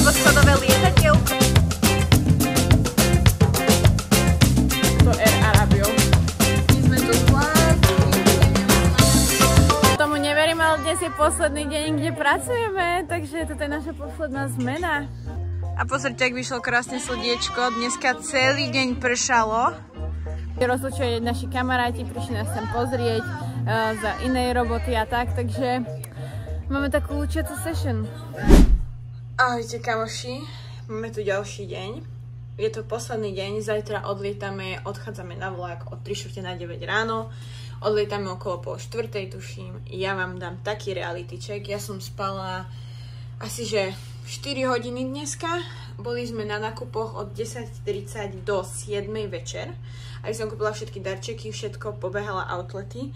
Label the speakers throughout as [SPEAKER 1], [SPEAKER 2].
[SPEAKER 1] dvojposchodové lietadielko. To Air Arabio. My sme tu zvládli. Tomu neverím, ale dnes je posledný deň, kde pracujeme, takže toto je naša posledná zmena. A pozrite, ak vyšlo krásne slniečko. Dneska celý deň pršalo. Rozlučujú naši kamaráti, prišli nás sem pozrieť za inej roboty a tak, takže máme takú lučiacu session. Ahojte kamoši, máme tu ďalší deň. Je to posledný deň, zajtra odchádzame na vlak od 3:45 ráno. Odlietame okolo 3:30, tuším. Ja vám dám taký reality check. Ja som spala asi že 4 hodiny dneska. Boli sme na nákupoch od 10:30 do 7 večer. Aj som kúpila všetky darčeky, všetko, pobehala outlety.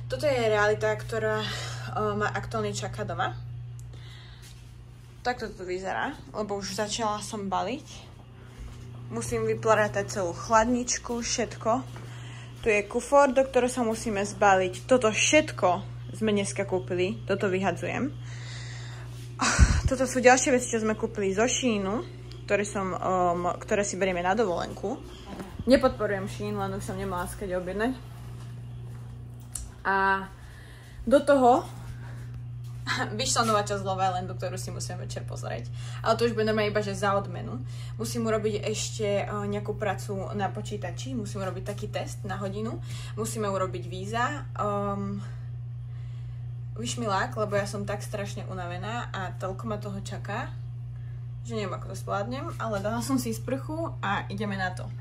[SPEAKER 1] Toto je realita, ktorá ma aktuálne čaká doma. Takto to vyzerá, lebo už začala som baliť. Musím vyplatať celú chladničku, všetko. Tu je kufor, do ktorého sa musíme zbaliť. Toto všetko sme dneska kúpili, toto vyhadzujem. Toto sú ďalšie veci, čo sme kúpili zo Sheinu, ktoré si berieme na dovolenku. Nepodporujem Shein, len už som nemala skade objednať. A do toho vyšla nová časť Love Islandu, ktorú si musím večer pozrieť. Ale to už bude normálne iba, že za odmenu. Musím urobiť ešte nejakú prácu na počítači. Musím urobiť taký test na hodinu. Musíme urobiť víza. Vyšmilák, lebo ja som tak strašne unavená a toľko ma toho čaká, že neviem, ako to zvládnem, ale dala som si sprchu a ideme na to.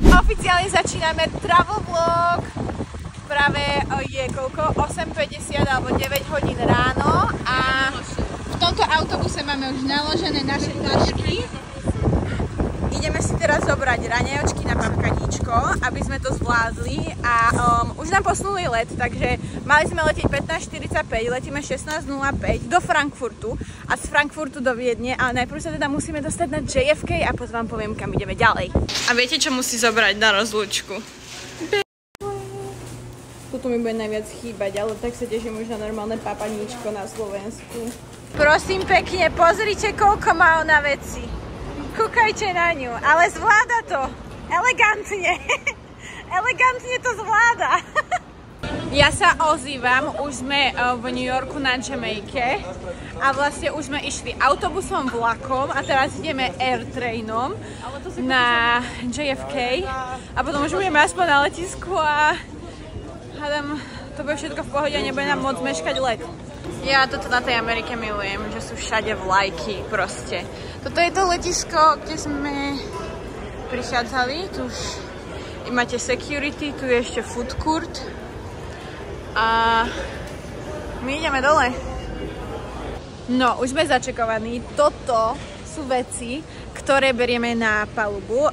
[SPEAKER 1] Oficiálne začíname travel vlog. Práve je koľko? 8:50 alebo 9 hodín ráno a v tomto autobuse máme už naložené naše tašky. Ideme si teraz zobrať raňajočky na papkaníčko, aby sme to zvládli a už nám posunuli let, takže mali sme letieť 15:45, letíme 16:05 do Frankfurtu a z Frankfurtu do Viedne, ale najprv sa teda musíme dostať na JFK a potom vám poviem, kam ideme ďalej. A viete, čo musí zobrať na rozlúčku? Toto mi bude najviac chýbať, ale tak sa teším už na normálne papaníčko na Slovensku. Prosím pekne, pozrite, koľko má ona veci. Kúkajte na ňu, ale zvláda to. Elegantne. Elegantne to zvláda. Ja sa ozývam, už sme v New Yorku na Jamajke a vlastne už sme išli autobusom, vlakom a teraz ideme airtrainom na JFK a potom už budeme aspoň na letisku a hádam, to bude všetko v pohode a nebude nám môcť meškať let. Ja toto na tej Amerike milujem, že sú všade vlajky proste. Toto je to letisko, kde sme prichádzali. Tu už máte security, tu je ešte food court. A my ideme dole. No, už sme začekovaní. Toto sú veci, ktoré berieme na palubu,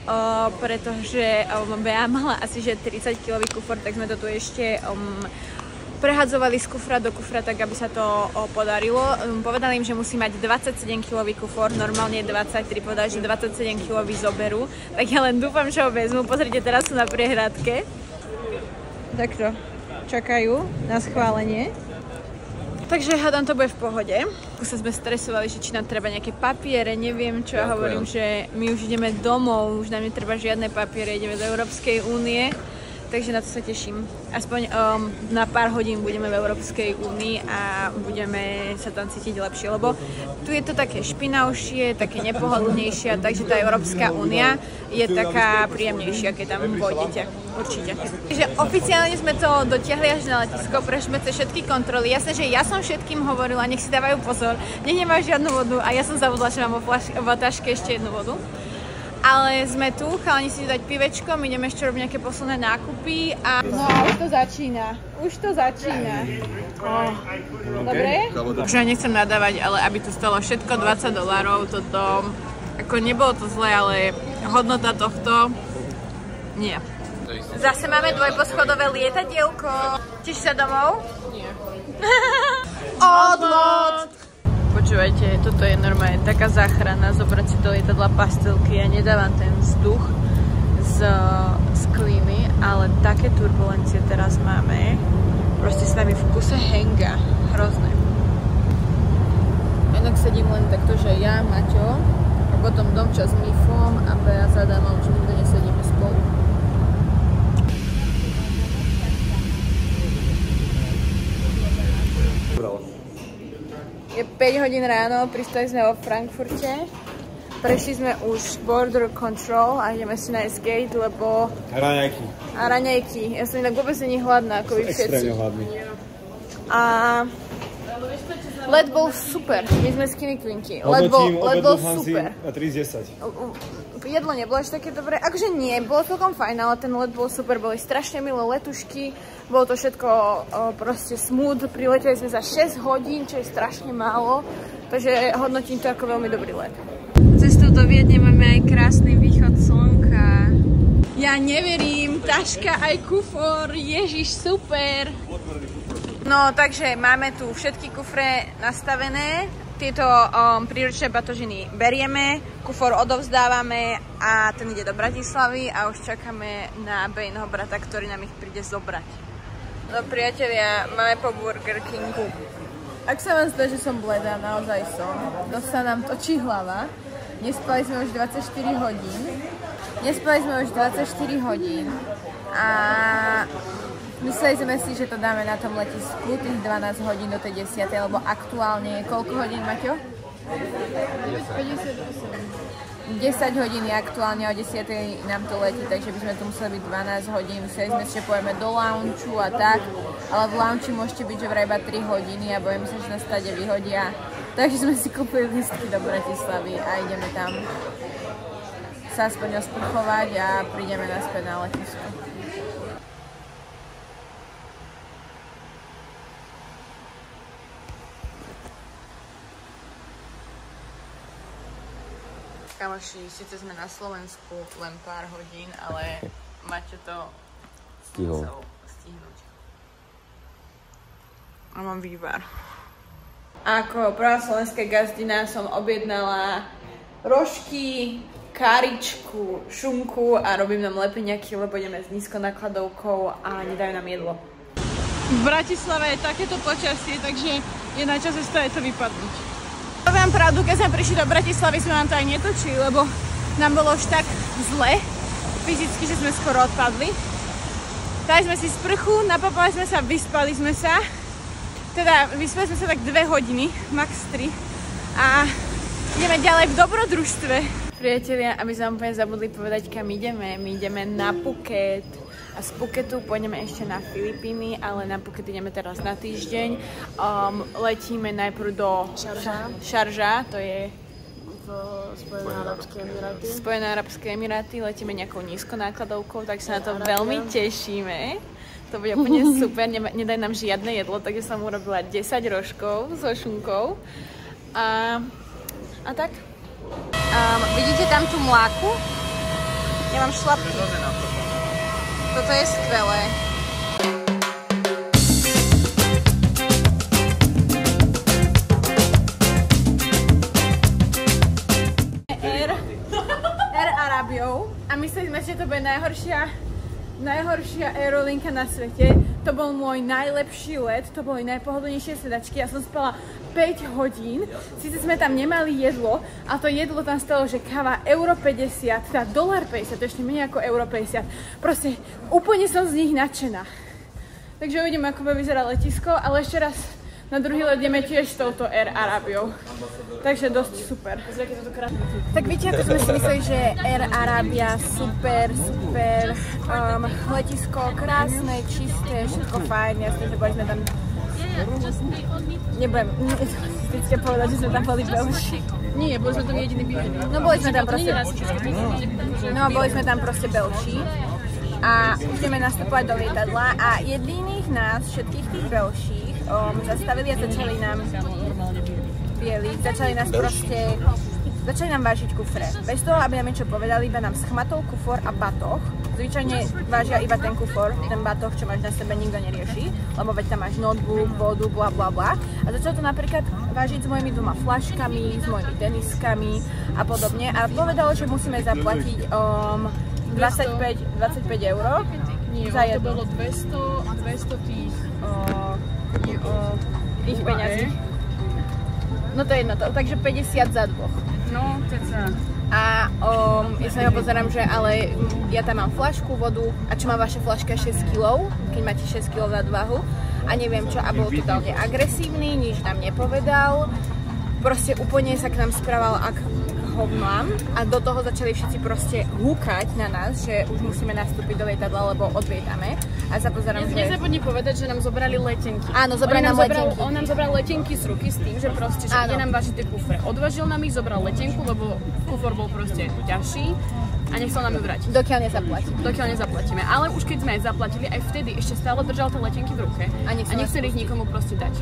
[SPEAKER 1] pretože Bea mala asi že 30-kilový kufor, tak sme to tu ešte prehadzovali z kufra do kufra, tak aby sa to podarilo. Povedali im, že musí mať 27-kilový kufor, normálne 23, povedali, že 27-kilový zoberú. Tak ja len dúfam, že ho vezmu. Pozrite, teraz sú na priehradke. Takto, čakajú na schválenie. Takže hádam, to bude v pohode. Sa sme stresovali, že či nám treba nejaké papiere, neviem čo. Ja hovorím, že my už ideme domov, už nám netreba žiadne papiere, ideme do Európskej únie. Takže na to sa teším. Aspoň na pár hodín budeme v Európskej únii a budeme sa tam cítiť lepšie, lebo tu je to také špinavšie, také nepohodlnejšie, takže tá Európska únia je taká príjemnejšia, keď tam pôjdete. Určite. Takže oficiálne sme to dotiahli až na letisko, prešli sme cez všetky kontroly. Jasné, že ja som všetkým hovorila, nech si dávajú pozor, nech nemajú žiadnu vodu a ja som zabudla, že mám vo taške ešte jednu vodu. Ale sme tu, chalani si dať pivečko, my ideme ešte robiť nejaké posledné nákupy a... No a už to začína. Už to začína. Dobre? Už ja nechcem nadávať, ale aby to stalo všetko $20, toto... Ako nebolo to zlé, ale hodnota tohto... Nie. Zase máme dvojposchodové lietadielko. Tešíš sa domov? Nie. Odlot! Počúvajte, toto je normálne taká záchrana, zobrať si do lietadla pastelky. Ja nedávam ten vzduch z klímy, ale také turbulencie teraz máme. Proste s nami v kuse henga. Hrozné. Inak sedím len takto, že ja, Maťo, a potom Domča s Mifom a Bea s Adamom, že nikto nesedíme spolu. Je 5 hodín ráno, pristali sme vo Frankfurte. Prešli sme už border control a ideme si nájsť gate, lebo...
[SPEAKER 2] Raňajky.
[SPEAKER 1] A raňajky. Ja som inak vôbec není hladná, ako vy všetci.
[SPEAKER 2] Extrémne hladný.
[SPEAKER 1] A... Let bol super. My sme skinny twinky. Let bol super.
[SPEAKER 2] A 3:10.
[SPEAKER 1] Jedlo nebolo až také dobré. Akože nie, bolo celkom fajn, ale ten let bol super. Boli strašne milé letušky. Bolo to všetko proste smooth. Prileteli sme za 6 hodín, čo je strašne málo. Takže hodnotím to ako veľmi dobrý let. Cestou do Viedne máme aj krásny východ slnka. Ja neverím, taška aj kufor, ježiš, super. No, takže máme tu všetky kufre nastavené. Tieto príručné batožiny berieme, kufor odovzdávame a ten ide do Bratislavy a už čakáme na Bejnho brata, ktorý nám ich príde zobrať. No priatelia, máme po Burger Kingu. Ak sa vám zdá, že som bledá, naozaj som. Dosť sa nám točí hlava. Nespali sme už 24 hodín. A mysleli sme si, že to dáme na tom letisku, tých 12 hodín do tej 10, lebo aktuálne je koľko hodín, Maťo? 58. 10 hodín je aktuálne, o 10 nám to letí, takže by sme tu museli byť 12 hodín. Mysleli sme si, že pôjdeme do lounge a tak, ale v lounge môžete byť že vraj iba 3 hodiny a bojím sa, že nás stade vyhodia. Takže sme si kúpili lístky do Bratislavy a ideme tam sa aspoň osprchovať a prídeme naspäť na letisko. Kamoši, síce sme na Slovensku len pár hodín, ale Maťo to musel stihnúť. A mám vývar. Ako prvá slovenská gazdina som objednala rožky, káričku, šunku a robím nám lepeňaky, lebo ideme s nízkonákladovkou a nedajú nám jedlo. V Bratislave je takéto počasie, takže je na čase z to vypadnúť. Poviem pravdu, keď sme prišli do Bratislavy, sme vám to aj netočili, lebo nám bolo už tak zle fyzicky, že sme skoro odpadli. Dali sme si sprchu, napapali sme sa, vyspali sme sa. Teda vyspali sme sa tak 2 hodiny, max 3. A ideme ďalej v dobrodružstve. Priatelia, aby sme vám úplne zabudli povedať, kam ideme. My ideme na Phuket. A z Phuketu pôjdeme ešte na Filipíny, ale na Phuket ideme teraz na týždeň. Letíme najprv do Šarža, to je Spojené arabské emiráty. Letíme nejakou nízkonákladovkou, tak sa na to veľmi tešíme. To bude úplne super, nedaj nám žiadne jedlo, takže som urobila 10 rožkov so šunkou. A tak. Vidíte tam tú mláku? Ja mám šlapky. Toto je skvelé. Air Arabiou. A mysleli sme, že to bude najhoršia aerolinka na svete. To bol môj najlepší let, to boli najpohodlnejšie sedačky. Ja som spala 5 hodín, síce sme tam nemali jedlo a to jedlo tam stalo, že káva €50, teda $50, to ešte menej ako €50. Proste úplne som z nich nadšená. Takže uvidíme, ako bude vyzerať letisko, ale ešte raz na druhý let ideme tiež s touto Air Arabiou. Takže dosť super. Tak viete, ako sme si mysleli, že Air Arabia super, letisko krásne, čisté, všetko fajn, jasne, že boli sme tam... Nebudem, chcete povedať, že sme tam boli belší. Nie, boli sme tam jediný bývaní. No boli sme tam proste... boli sme tam proste belší. A ideme nastupovať do lietadla a jediných nás, všetkých tých belších, zastavili a začali nám začali nám vážiť kufre. Bez toho, aby nám niečo povedali, iba nám schmatol kufor a batoh. Zvyčajne vážia iba ten kufor, ten batoh, čo máš na sebe, nikto nerieši, lebo veď tam máš notebook, vodu, bla bla bla. A začal to napríklad vážiť s mojimi 2 fľaškami, s mojimi teniskami a podobne. A povedalo, že musíme zaplatiť 25 eur.
[SPEAKER 3] Nie,
[SPEAKER 1] za
[SPEAKER 3] to bolo 200 a 200 tých
[SPEAKER 1] ich peňazí. No to je jedno, takže 50 za dvoch.
[SPEAKER 2] No, ceca.
[SPEAKER 1] A ja sa ho pozerám, že ale ja tam mám fľašku vodu a čo má vaša fľaška 6 kg, keď máte 6 kg nadváhu a neviem čo, a bol totálne agresívny, nič nám nepovedal, proste úplne sa k nám správal hovnám a do toho začali všetci proste húkať na nás, že už musíme nastúpiť do lietadla, lebo odlietame. A sa pozerám, že...
[SPEAKER 2] Nezabudni povedať, že nám zobrali letenky.
[SPEAKER 1] Áno, zobrali nám letenky.
[SPEAKER 2] On nám zobral letenky z ruky s tým, že proste, že ide nám vážiť tie kufre. Odvážil nám ich, zobral letenku, lebo kufor bol proste ťažší a nechcel nám ju vrátiť. Dokiaľ nezaplatíme. Ale už keď sme aj zaplatili, aj vtedy ešte stále držal tie letenky v ruke a nechceli ich nikomu proste dať.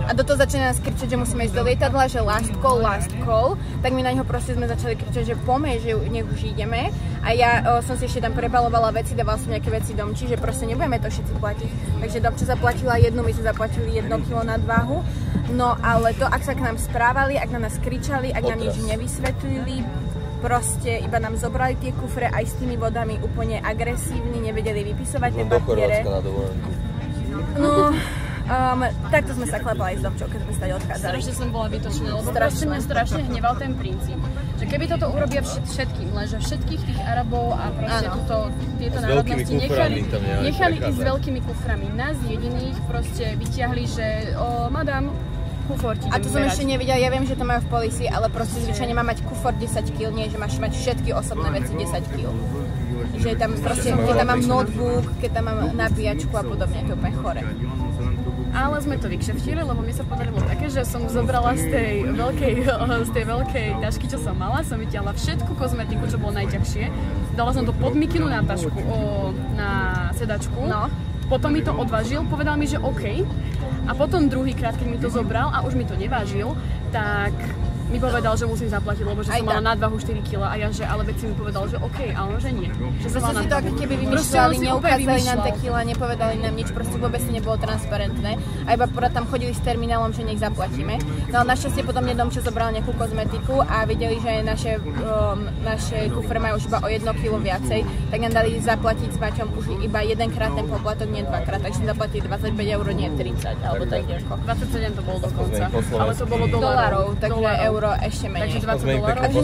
[SPEAKER 1] A do toho začali nás kričať, že musíme ísť do lietadla, že last call, tak my na neho proste sme začali kričať, že poďme, že nech už ideme. A ja som si ešte tam prebalovala veci, dávala som nejaké veci domči, že proste nebudeme to všetci platiť. Takže Domča zaplatila jednu, my sme zaplatili 1 kg nadváhu. No ale to, ak sa k nám správali, ak na nás kričali, ak nám nič nevysvetlili, proste iba nám zobrali tie kufre aj s tými vodami úplne agresívni, nevedeli vypisovať tie papiere. No, takto sme sa klepali s Domčou, keď sme stade odchádzali.
[SPEAKER 2] Strašne som bola vytočená, lebo proste mňa strašne hneval ten princíp. Že keby toto urobia všetkým, lenže všetkých tých Arabov a proste tieto národnosti nechali ísť s veľkými kuframi. Nás jediných proste vyťahli, že madam, kufor ti idem
[SPEAKER 1] a to som ešte nevidela, ja viem, že to majú v polícii, ale proste zvyčajne má mať kufor 10 kg, nie že máš mať všetky osobné veci 10 kg. Že tam proste, keď tam mám notebook, keď tam mám nabíjačku a podobne, to je úplne chore.
[SPEAKER 2] Ale sme to vykšeftili, lebo mi sa podarilo také, že som zobrala z tej veľkej tašky, čo som mala, som vytiahla všetku kozmetiku, čo bolo najťažšie. Dala som to pod mikinu na tašku, na sedačku. No. Potom mi to odvážil, povedal mi, že OK. A potom druhýkrát, keď mi to zobral a už mi to nevážil, tak mi povedal, že musím zaplatiť, lebo že som mala nadvahu 4 kg a ja, že ale veď si mi povedal, že OK, ale že nie. Že som mala
[SPEAKER 1] si to ako keby vymýšľali, neukázali nám tequila, nepovedali nám nič, proste vôbec to nebolo transparentné. A iba porad tam chodili s terminálom, že nech zaplatíme. No ale našťastie potom mne Domča zobral nejakú kozmetiku a videli, že naše kufre majú už iba o 1 kg viacej, tak nám dali zaplatiť s Maťom už iba jedenkrát ten poplatok, nie dvakrát, takže sme zaplatili 25 €, nie 30, alebo tak nejako.
[SPEAKER 2] 27 to bolo dokonca, ale to bolo
[SPEAKER 1] dolárov, takže euro ešte menej.
[SPEAKER 2] Takže 20 $.
[SPEAKER 1] Takže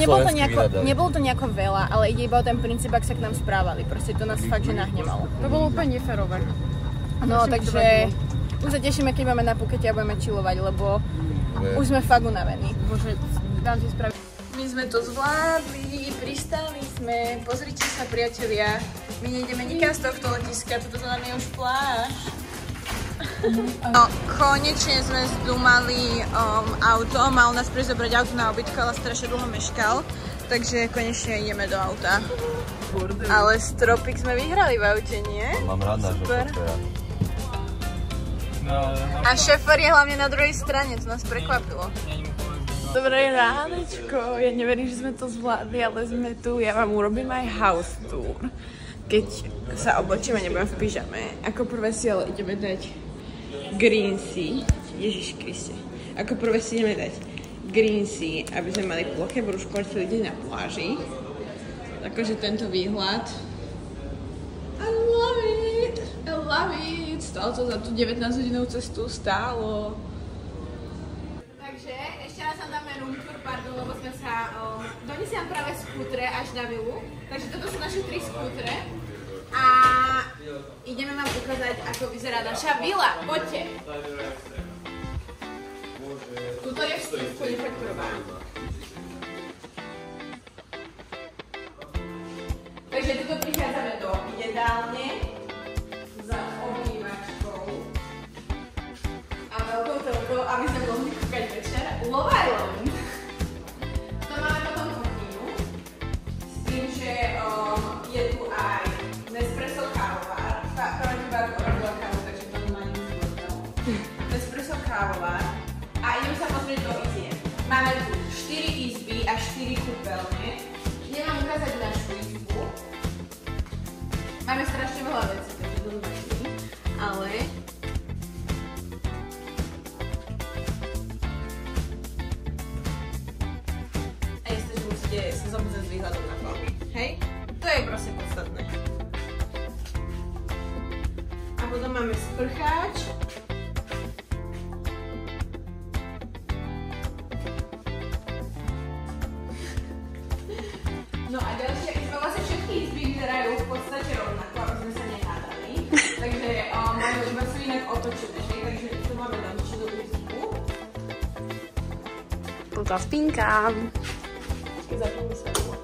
[SPEAKER 1] nebolo to nejako veľa, ale ide iba o ten princíp, ak sa k nám správali. Proste to nás fakt, že nahnevalo.
[SPEAKER 2] To bolo úplne neférové.
[SPEAKER 1] No, takže už sa tešíme, keď máme na Phukete a budeme chillovať, lebo už sme fakt unavení.
[SPEAKER 2] Bože, dám si spraviť.
[SPEAKER 1] My sme to zvládli, pristali sme, pozrite sa priatelia, my nejdeme nikam z tohto letiska, toto za nami je už pláž. No, konečne sme zdúmali auto, mal nás prísť zobrať auto na obytko, ale strašne dlho meškal, takže konečne ideme do auta. Ale stropik sme vyhrali v aute, nie?
[SPEAKER 3] Mám rád nášho šoféra.
[SPEAKER 1] A šéfer je hlavne na druhej strane, to nás prekvapilo.
[SPEAKER 4] Dobré ránečko, ja neverím, že sme to zvládli, ale sme tu, ja vám urobím aj house tour. Keď sa oblečíme, nebudem v pyžame, ako prvé si ale ideme dať green sea, Ježiš Kriste, ako prvé si ideme dať green sea, aby sme mali ploché brúško celý deň na pláži. Takže tento výhľad. I love it, I love it, stálo to za tú 19-hodinovú cestu, stálo. Takže ešte raz nám dáme room tour, pardon, lebo sme sa donesli nám práve skútre až na vilu, takže toto sú naše 3 skútre. A ideme vám ukázať, ako vyzerá naša vila. Poďte! Tuto je vstup, poď prvá. Takže tuto prichádzame do jedálne za obývačkou a veľkou telkou, aby sme mohli kúkať večer Love Island. To máme potom kuchyňu s tým, že je tu aj Nespresso kávovár, robila kávu, takže to nemá nič zvodného. Nespresso kávovár a idem sa pozrieť do izieb. Máme tu 4 izby a 4 kúpeľne. Idem vám ukázať našu izbu. Máme strašne veľa vecí, takže to zvačí, ale a jestli, že musíte sa zobudzať s výhľadom na palmy. Hej? To je proste podstatné. A potom máme sprcháč.
[SPEAKER 1] No a ďalšie, vlastne všetky izby vyzerajú v podstate rovnako, aby sme sa nehádali. Takže majú iba sú inak otočené, takže tu máme domčinú izbu.
[SPEAKER 2] Tuto spinka. Zapneme svetlo.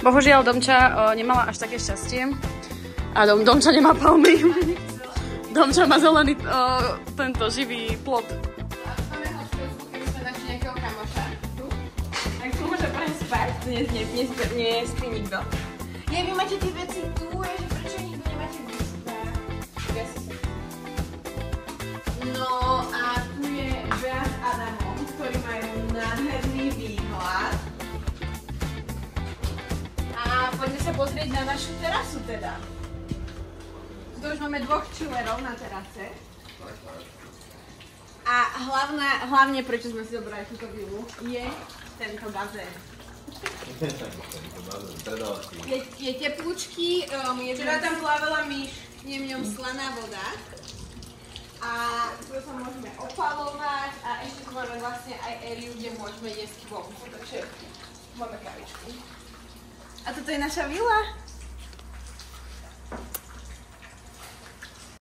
[SPEAKER 2] Bohužiaľ, Domča nemala až také šťastie. A Domča nemá palmy. Domča má zelený tento živý plot.
[SPEAKER 1] Máme ho v Facebooku, keby sme našli nejakého kamoša. Tak tu môže prejsť spať, tu nespí nikto. Vy máte tie veci tu, že prečo nikto nemáte v izbách? No a tu je Bea s Adamom, ktorí majú nádherný výhľad. A poďme sa pozrieť na našu terasu teda. Tu už máme 2 chillerov na terase. A hlavne prečo sme si zobrali túto vilu, je tento bazén. Je teplúčky, včera tam plávala myš, je v ňom slaná voda. A tu sa môžeme opalovať a ešte tu máme vlastne aj ériu, kde môžeme jesť vonku, takže máme kavičku. A toto je naša vila.